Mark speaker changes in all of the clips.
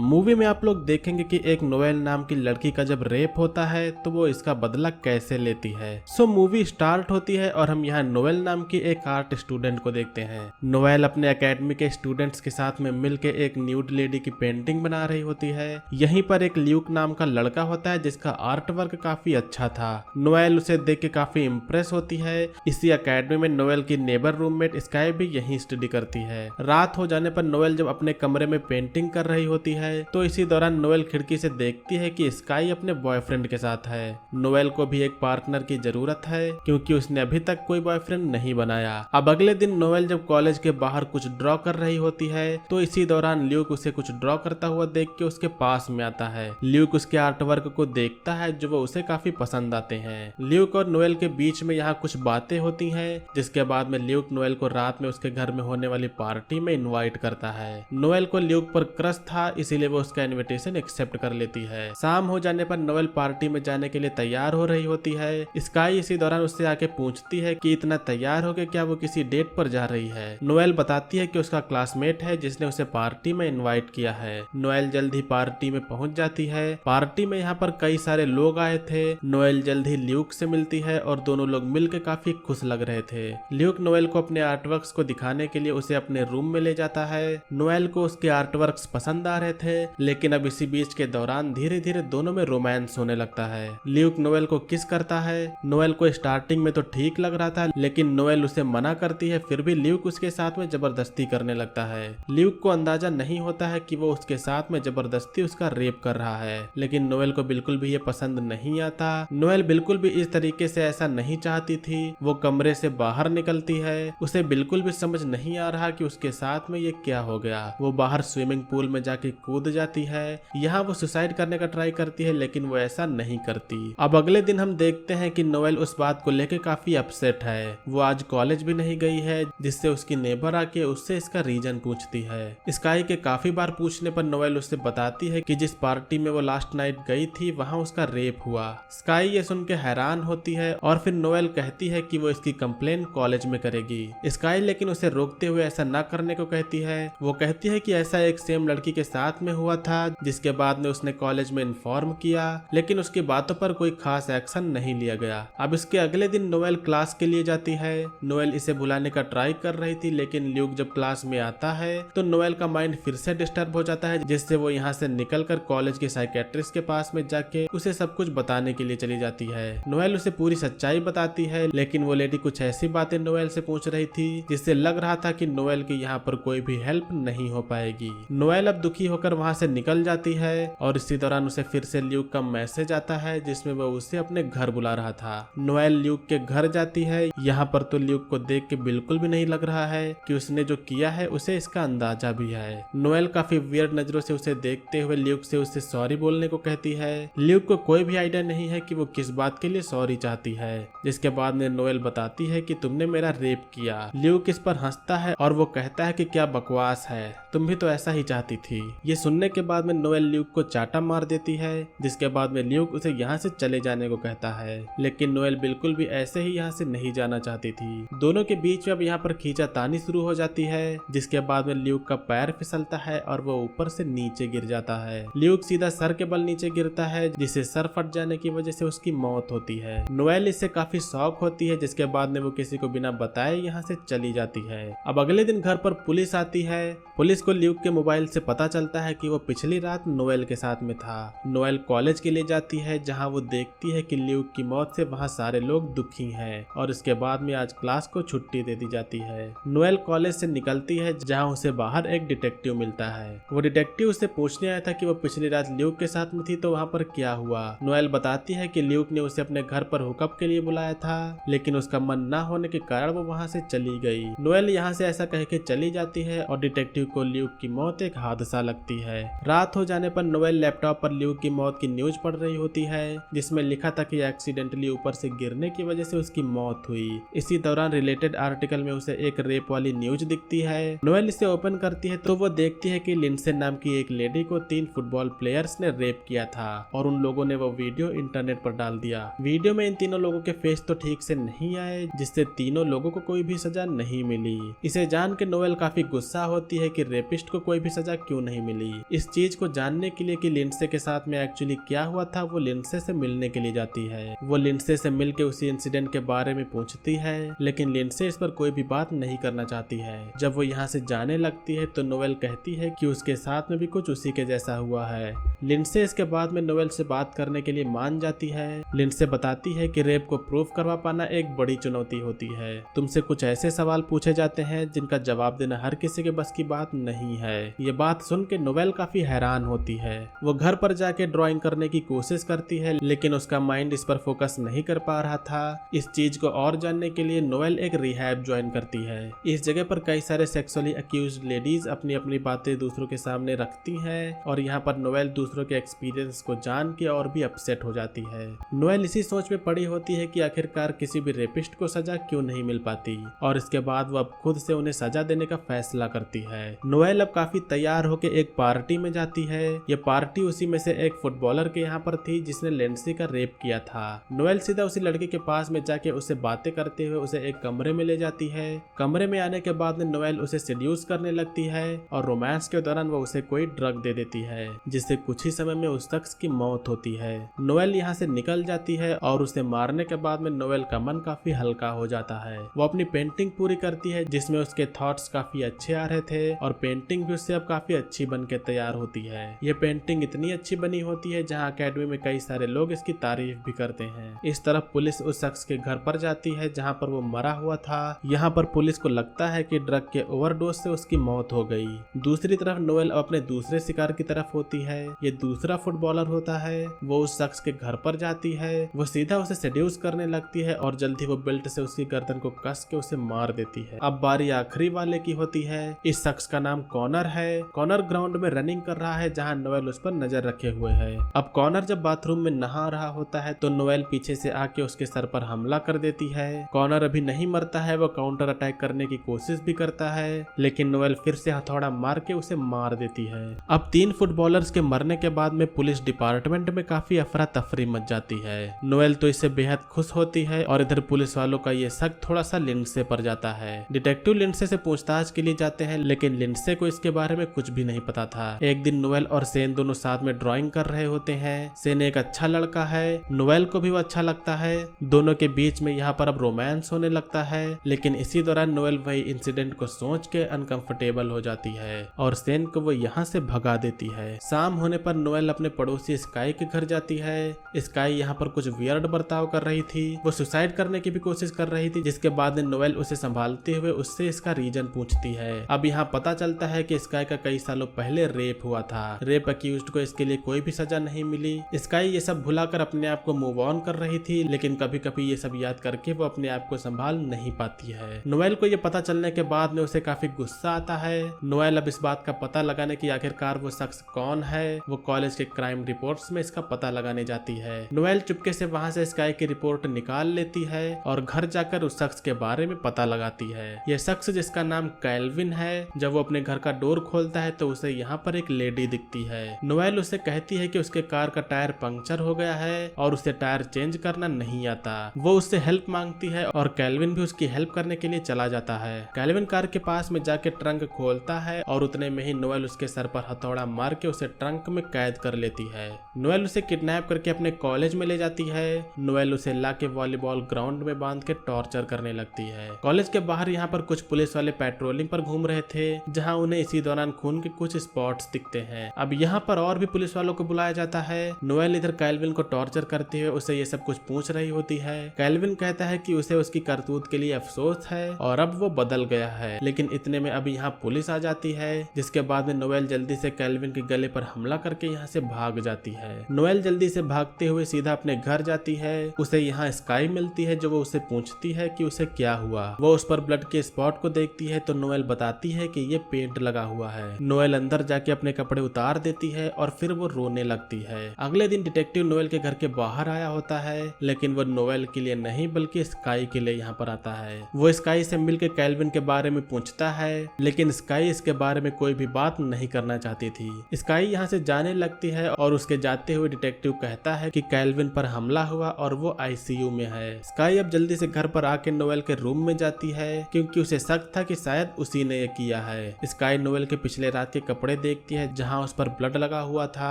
Speaker 1: Movie में आप लोग देखेंगे कि एक नोएल नाम की लड़की का जब रेप होता है तो वो इसका बदला कैसे लेती है। मूवी स्टार्ट होती है और हम यहाँ नोएल नाम की एक आर्ट स्टूडेंट को देखते हैं। नोएल अपने एकेडमी के स्टूडेंट्स के साथ में मिलकर एक न्यूड लेडी की पेंटिंग बना रही होती है। यहीं पर एक ल्यूक नाम का लड़का होता है जिसका आर्ट वर्क काफी अच्छा था। नोएल उसे देख के काफी इम्प्रेस होती है। इसी एकेडमी में नोएल की नेबर रूममेट स्काई भी यहीं स्टडी करती है। रात हो जाने पर नोएल जब अपने कमरे में पेंटिंग कर रही होती है तो इसी दौरान नोएल खिड़की से देखती है कि स्काई अपने बॉयफ्रेंड के साथ है। नोएल को भी एक पार्टनर की जरूरत है क्योंकि उसने अभी तक कोई बॉयफ्रेंड नहीं बनाया। अब अगले दिन नोएल जब कॉलेज के बाहर कुछ ड्रॉ कर रही होती है तो इसी दौरान ल्यूक उसे कुछ ड्रॉ करता हुआ देख के उसके पास में आता है। ल्यूक उसके आर्ट वर्क को देखता है जो वो उसे काफी पसंद आते हैं। ल्यूक और नोएल के बीच में यहाँ कुछ बातें होती हैं जिसके बाद में ल्यूक नोएल को रात में उसके घर में होने वाली पार्टी में इनवाइट करता है। नोएल को ल्यूक पर क्रश था इसीलिए वो उसका इनविटेशन एक्सेप्ट कर लेती है। शाम हो जाने पर नोएल पार्टी में जाने के लिए तैयार हो रही होती है। स्काई इसी दौरान उससे आके पूछती है कि इतना तैयार हो के क्या वो किसी डेट पर जा रही है। नोएल बताती है कि उसका क्लासमेट है जिसने उसे पार्टी में इनवाइट किया है। नोएल जल्द ही पार्टी में पहुंच जाती है। पार्टी में यहाँ पर कई सारे लोग आए थे। नोएल जल्द ही ल्यूक से मिलती है और दोनों लोग मिलकर काफी खुश लग रहे थे। ल्यूक नोएल को अपने आर्टवर्क्स को दिखाने के लिए उसे अपने रूम में ले जाता है। नोएल को उसके आर्टवर्क्स पसंद आ रहे थे लेकिन अब इसी बीच के दौरान धीरे धीरे दोनों में रोमांस होने लगता है। ल्यूक नोएल को किस करता है। नोएल को स्टार्टिंग में तो ठीक लग रहा था लेकिन नोएल उसे मना करती है फिर भी ल्यूक उसके साथ में जबरदस्ती करने लगता है। ल्यूक को अंदाजा नहीं होता है कि वो उसके साथ में जबरदस्ती उसका रेप कर रहा है लेकिन नोएल को बिल्कुल भी ये पसंद नहीं आता। नोएल बिल्कुल भी इस तरीके से ऐसा नहीं चाहती थी। वो कमरे से बाहर निकलती है। उसे बिल्कुल भी समझ नहीं आ रहा कि उसके साथ में ये क्या हो गया। वो बाहर स्विमिंग पूल में जाके कूद जाती है। यहाँ वो सुसाइड करने का ट्राई करती है लेकिन वो ऐसा नहीं करती। अब अगले दिन हम देखते हैं कि नोएल उस बात को लेकर काफी अपसेट है। वो आज कॉलेज भी नहीं गई है जिससे उसकी नेबर आके उससे इसका रीजन पूछती है। स्काई के काफी बार पूछने पर नोएल उससे बताती है कि जिस पार्टी में वो लास्ट नाइट गई थी वहाँ उसका रेप हुआ। स्काई ये सुन के हैरान होती है और फिर नोएल कहती है कि वो इसकी कंप्लेन कॉलेज में करेगी। स्काई लेकिन उसे रोकते हुए ऐसा न करने को कहती है। वो कहती है कि ऐसा एक सेम लड़की के साथ में हुआ था जिसके बाद में उसने कॉलेज में इन्फॉर्म किया लेकिन उसकी बातों पर कोई खास एक्शन नहीं लिया गया। अब इसके अगले दिन नोएल क्लास के लिए जाती है। नोएल इसे बुलाने का ट्राई कर रही थी लेकिन ल्यूक जब क्लास में आता है तो नोएल का माइंड फिर से डिस्टर्ब हो जाता है जिससे वो यहाँ से निकलकर कॉलेज के साइकेट्रिस्ट के पास में जाके उसे सब कुछ बताने के लिए चली जाती है। नोएल उसे पूरी सच्चाई बताती है लेकिन वो लेडी कुछ ऐसी बातें नोएल से पूछ रही थी जिससे लग रहा था कि नोएल की यहाँ पर कोई भी हेल्प नहीं हो पाएगी। नोएल अब दुखी होकर वहाँ से निकल जाती है और इसी दौरान उसे फिर से ल्यूक का मैसेज आता है जिसमें वो उसे अपने घर बुला रहा था। नोएल ल्यूक के घर जाती है। यहाँ पर तो ल्यूक को देख के बिल्कुल भी नहीं लग रहा है कि उसने जो किया है उसे इसका अंदाजा भी है। नोएल काफी वियर्ड नजरों से उसे देखते हुए ल्यूक से उसे सॉरी बोलने को कहती है। ल्यूक को कोई भी आइडिया नहीं है कि वो किस बात के लिए सॉरी चाहती है। जिसके बाद में नोएल बताती है कि तुमने मेरा रेप किया। ल्यूक इस पर हंसता है और वो कहता है कि क्या बकवास है, तुम भी तो ऐसा ही चाहती थी। ये सुनने के बाद में नोएल ल्यूक को चाटा मार देती है जिसके बाद में ल्यूक उसे यहाँ से चले जाने को कहता है लेकिन नोएल बिल्कुल भी ऐसे ही यहाँ से नहीं जाना चाहती थी। दोनों के बीच में अब यहाँ पर खींचातानी शुरू हो जाती है जिसके बाद में ल्यूक का पैर फिसलता है और वो ऊपर से नीचे गिर जाता है। ल्यूक सीधा सर के बल नीचे गिरता है जिससे सर फट जाने की वजह से उसकी मौत होती है। नोएल इससे काफी शॉक होती है जिसके बाद में वो किसी को बिना बताए यहाँ से चली जाती है। अब अगले दिन घर पर पुलिस आती है। पुलिस को ल्यूक के मोबाइल से पता चलता है कि वो पिछली रात नोएल के साथ में था। नोएल कॉलेज के लिए जाती है जहां वो देखती है कि ल्यूक की मौत से वहां सारे लोग दुखी हैं और इसके बाद में आज क्लास को छुट्टी दे दी जाती है। नोएल कॉलेज से निकलती है जहां उसे बाहर एक डिटेक्टिव मिलता है। वो डिटेक्टिव उससे पूछने आया था कि वो पिछली रात ल्यूक के साथ में थी तो वहाँ पर क्या हुआ। नोएल बताती है कि ल्यूक ने उसे अपने घर पर हुकअप के लिए बुलाया था लेकिन उसका मन न होने के कारण वो वहाँ से चली गई। नोएल यहाँ से ऐसा कह के चली जाती है और डिटेक्टिव को ल्यूक की मौत एक हादसा लगती है। रात हो जाने पर नोएल लैपटॉप पर ल्यूक की मौत की न्यूज पढ़ रही होती है जिसमें लिखा था कि एक्सीडेंटली ऊपर से गिरने की वजह से उसकी मौत हुई। इसी दौरान रिलेटेड आर्टिकल में उसे एक रेप वाली न्यूज दिखती है। नोएल इसे ओपन करती है तो वो देखती है कि लिंडसे नाम की एक लेडी को 3 फुटबॉल प्लेयर्स ने रेप किया था और उन लोगों ने वो वीडियो इंटरनेट पर डाल दिया। वीडियो में इन तीनों लोगों के फेस तो ठीक से नहीं आए जिससे तीनों लोगों को कोई भी सजा नहीं मिली। इसे जान के नोएल काफी गुस्सा होती है कि रेपिस्ट को कोई भी सजा क्यों नहीं मिली। गई। इस चीज को जानने के लिए कि लिंडसे के साथ में एक्चुअली क्या हुआ था, वो लिंडसे से मिलने के लिए जाती है। वो लिंडसे से मिलके उसी इंसिडेंट के बारे में पूछती है, लेकिन लिंडसे इस पर कोई भी बात नहीं करना चाहती है। जब वो यहाँ से जाने लगती है तो नोएल कहती है कि उसके साथ में भी कुछ उसी के जैसा हुआ है। लिंडसे इसके बाद में नोएल से बात करने के लिए मान जाती है। लिंडसे बताती है कि रेप को प्रूव करवा पाना एक बड़ी चुनौती होती है। तुमसे कुछ ऐसे सवाल पूछे जाते हैं जिनका जवाब देना हर किसी के बस की बात नहीं है। ये बात सुन के नोएल काफी हैरान होती है। वो घर पर जाके ड्राइंग करने की कोशिश करती है, लेकिन उसका माइंड इस पर फोकस नहीं कर पा रहा था। इस चीज को और जानने के लिए नोएल एक रिहैब ज्वाइन करती है। इस जगह पर कई सारे सेक्सुअली अक्यूज्ड लेडीज अपनी अपनी बातें दूसरों के सामने रखती हैं, और यहाँ पर नोएल दूसरों के एक्सपीरियंस को जान के और भी अपसेट हो जाती है। नोएल इसी सोच में पड़ी होती है कि आखिरकार किसी भी रेपिस्ट को सजा क्यों नहीं मिल पाती, और इसके बाद वो अब खुद से उन्हें सजा देने का फैसला करती है। नोएल अब काफी तैयार होकर एक पार्टी में जाती है। ये पार्टी उसी में से एक फुटबॉलर के यहाँ पर थी जिसने लिंडसे का रेप किया था। नोएल सीधा उसी लड़के के पास में जाके उससे बातें करते हुए उसे एक कमरे में ले जाती है। कमरे में आने के बाद में नोएल उसे सेड्यूस करने लगती है, और रोमांस के दौरान वो उसे कोई ड्रग दे देती है, जिससे कुछ ही समय में उस शख्स की मौत होती है। नोएल यहाँ से निकल जाती है, और उसे मारने के बाद में नोएल का मन काफी हल्का हो जाता है। वो अपनी पेंटिंग पूरी करती है जिसमें उसके थॉट्स काफी अच्छे आ रहे थे, और पेंटिंग भी उससे अब काफी अच्छी बन के तैयार होती है। ये पेंटिंग इतनी अच्छी बनी होती है जहाँ अकेडमी में कई सारे लोग इसकी तारीफ भी करते हैं। इस तरफ पुलिस उस शख्स के घर पर जाती है जहाँ पर वो मरा हुआ था। यहाँ पर पुलिस को लगता है कि ड्रग के ओवरडोज से उसकी मौत हो गई। दूसरी तरफ नोएल अपने दूसरे शिकार की तरफ होती है। ये दूसरा फुटबॉलर होता है। वो उस शख्स के घर पर जाती है। वो सीधा उसे सेड्यूस करने लगती है, और जल्दी वो बेल्ट से उसकी गर्दन को कस के उसे मार देती है। अब बारी आखिरी वाले की होती है। इस शख्स का नाम कॉनर है। कॉनर ग्राउंड में रनिंग कर रहा है जहाँ नोएल उस पर नजर रखे हुए है। अब कॉनर जब बाथरूम में नहा रहा होता है तो नोएल पीछे से आके उसके सर पर हमला कर देती है। कॉनर अभी नहीं मरता है। वो काउंटर अटैक करने की कोशिश भी करता है, लेकिन नोएल फिर से हथौड़ा मार के उसे मार देती है। अब 3 फुटबॉलर्स के मरने के बाद में पुलिस डिपार्टमेंट में काफी अफरा तफरी मच जाती है। नोएल तो इससे बेहद खुश होती है, और इधर पुलिस वालों का ये शक थोड़ा सा लिंडसे पर जाता है। डिटेक्टिव लिंडसे से पूछताछ के लिए जाते हैं, लेकिन लिंडसे को इसके बारे में कुछ भी नहीं पता था। एक दिन नोएल और सेन दोनों साथ में ड्राइंग कर रहे होते हैं। सेन एक अच्छा लड़का है, नोएल को भी वो अच्छा लगता है। दोनों के बीच में यहाँ पर अब रोमांस होने लगता है, लेकिन इसी दौरान नोएल वही इंसिडेंट को सोच के अनकंफर्टेबल हो जाती है, और सेन को वो यहाँ से भगा देती है। शाम होने पर नोएल अपने पड़ोसी स्काई के घर जाती है। स्काई यहाँ पर कुछ वियर्ड बर्ताव कर रही थी। वो सुसाइड करने की भी कोशिश कर रही थी, जिसके बाद में नोएल उसे संभालते हुए उससे इसका रीजन पूछती है। अब यहाँ पता चलता है कि स्काई का कई सालों पहले रेप हुआ था। रेप अक्यूज्ड को इसके लिए कोई भी सजा नहीं मिली। स्काई ये सब भुलाकर अपने आप को मूव ऑन कर रही थी, लेकिन कभी कभी ये सब याद करके वो अपने आप को संभाल नहीं पाती है। नोएल को ये पता चलने के बाद में उसे काफी गुस्सा आता है। नोएल अब इस बात का पता लगाने की आखिरकार वो शख्स कौन है, वो कॉलेज के क्राइम रिपोर्ट्स में इसका पता लगाने जाती है। नोएल चुपके से वहाँ से स्काई की रिपोर्ट निकाल लेती है, और घर जाकर उस शख्स के बारे में पता लगाती है। ये शख्स जिसका नाम कैल्विन है। जब वो अपने घर का डोर खोलता है तो उसे यहाँ पर एक लेडी दिखती है। नोएल उसे कहती है कि उसके कार का टायर पंक्चर हो गया है, और उसे टायर चेंज करना नहीं आता। वो उससे हेल्प मांगती है, और कैल्विन भी उसकी हेल्प करने के लिए चला जाता है। कैल्विन कार के पास में जाके ट्रंक खोलता है, और उतने में ही नोएल उसके सर पर हथौड़ा मार के उसे ट्रंक में कैद कर लेती है। नोएल उसे किडनैप करके अपने कॉलेज में ले जाती है। नोएल उसे लाके वॉलीबॉल ग्राउंड में बांध के टॉर्चर करने लगती है। कॉलेज के बाहर यहाँ पर कुछ पुलिस वाले पेट्रोलिंग पर घूम रहे थे, जहाँ उन्हें इसी दौरान खून के कुछ स्पॉट्स दिखते हैं। अब यहाँ पर और भी पुलिस वालों को बुलाया जाता है। नोएल इधर कैल्विन को टॉर्चर करते हुए उसे ये सब कुछ पूछ रही होती है। कैल्विन कहता है कि उसे उसकी करतूत के लिए अफसोस है, और अब वो बदल गया है। लेकिन इतने में अब यहाँ पुलिस आ जाती है, जिसके बाद में नोएल जल्दी से कैल्विन के गले पर हमला करके यहाँ से भाग जाती है। नोएल जल्दी से भागते हुए सीधा अपने घर जाती है। उसे यहाँ स्काई मिलती है, जो वो उससे पूछती है कि उसे क्या हुआ। वो उस पर ब्लड के स्पॉट को देखती है तो नोएल बताती है कि ये पेंट लगा हुआ है। नोएल अंदर जाके अपने कपड़े उतार देती है, और फिर वो रोने लगती है। अगले दिन डिटेक्टिव नोएल के घर के बाहर आया होता है, लेकिन वो नोएल के लिए नहीं बल्कि स्काई के लिए यहाँ पर आता है। वो स्काई से मिलकर कैल्विन के बारे में पूछता है, लेकिन स्काई इसके बारे में कोई भी बात नहीं करना चाहती थी। स्काई यहाँ से जाने लगती है, और उसके जाते हुए डिटेक्टिव कहता है कि कैल्विन पर हमला हुआ और वो आईसीयू में है। स्काई अब जल्दी से घर पर आके नोएल के रूम में जाती है, क्योंकि उसे शक था कि शायद उसी ने ये किया है। स्काई नोएल के पिछले रात के कपड़े देखती है जहाँ उस पर ब्लड लगा हुआ था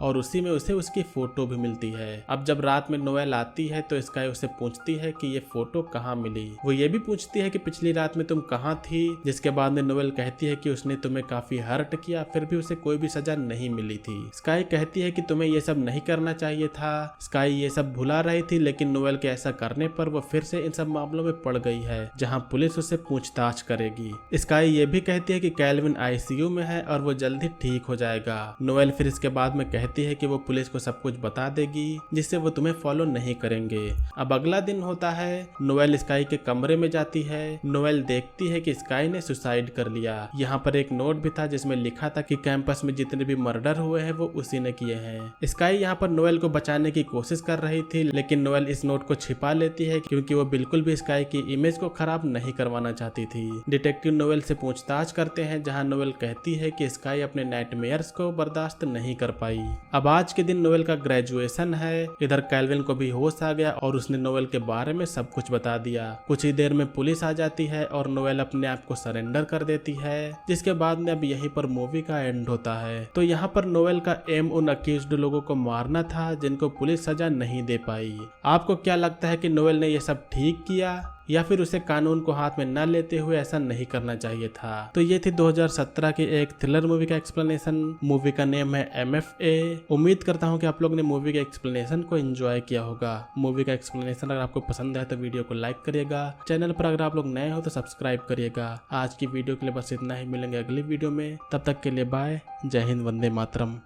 Speaker 1: और उसी में उसे उसकी फोटो भी मिलती है। अब जब रात में नोएल आती है तो स्काई उसे पूछती है कि ये फोटो कहाँ मिली। वो ये भी पूछती है कि पिछली रात में तुम कहाँ थी, जिसके बाद में नोएल कहती है कि उसने तुम्हें काफी हर्ट किया, फिर भी उसे कोई भी सजा नहीं मिली थी। स्काई कहती है कि तुम्हें ये सब नहीं करना चाहिए था। स्काई ये सब भुला रही थी, लेकिन नोएल के ऐसा करने पर वो फिर से इन सब मामलों में पड़ गई है जहाँ पुलिस उससे पूछताछ करेगी। स्काई ये भी कहती है कि कैल्विन आईसीयू में है और वो जल्दी ठीक हो जाएगा। नोएल फिर इसके बाद में कहती है कि वो पुलिस को सब कुछ बता देगी जिससे वो तुम्हें फॉलो नहीं करेंगे। अब अगला दिन होता है। नोएल स्काई के कमरे में जाती है। नोएल देखती है कि स्काई ने सुसाइड कर लिया। यहाँ पर एक नोट भी था जिसमें लिखा था कि कैंपस में जितने भी मर्डर हुए हैं वो उसी ने किए हैं। स्काई यहाँ पर नोएल को बचाने की कोशिश कर रही थी, लेकिन नोएल इस नोट को छिपा लेती है क्योंकि वो बिल्कुल भी स्काई की इमेज को खराब नहीं करवाना चाहती थी। डिटेक्टिव नोएल से पूछताछ करते हैं जहाँ नोएल कहती है कि स्काई अपने नाइटमेयर्स को बर्दाश्त नहीं कर पाई। अब आज के दिन नोएल का ग्रेजुएशन है। इधर कैल्विन को भी होश आ गया और उसने नोएल के बारे में सब कुछ बता दिया। कुछ ही देर में पुलिस आ जाती है और नोएल अपने आप को सरेंडर कर देती है, जिसके बाद में अब यहीं पर मूवी का एंड होता है। तो यहाँ पर नोएल का एम उन अक्यूज्ड लोगों को मारना था जिनको पुलिस सजा नहीं दे पाई। आपको क्या लगता है कि नोएल ने ये सब ठीक किया या फिर उसे कानून को हाथ में न लेते हुए ऐसा नहीं करना चाहिए था? तो ये थी 2017 की एक थ्रिलर मूवी का एक्सप्लेनेशन। मूवी का नेम है MFA। उम्मीद करता हूँ कि आप लोग ने मूवी के एक्सप्लेनेशन को एंजॉय किया होगा। मूवी का एक्सप्लेनेशन अगर आपको पसंद है तो वीडियो को लाइक करिएगा। चैनल पर अगर आप लोग नए हो तो सब्सक्राइब करिएगा। आज की वीडियो के लिए बस इतना ही, मिलेंगे अगली वीडियो में। तब तक के लिए बाय। जय हिंद, वंदे मातरम।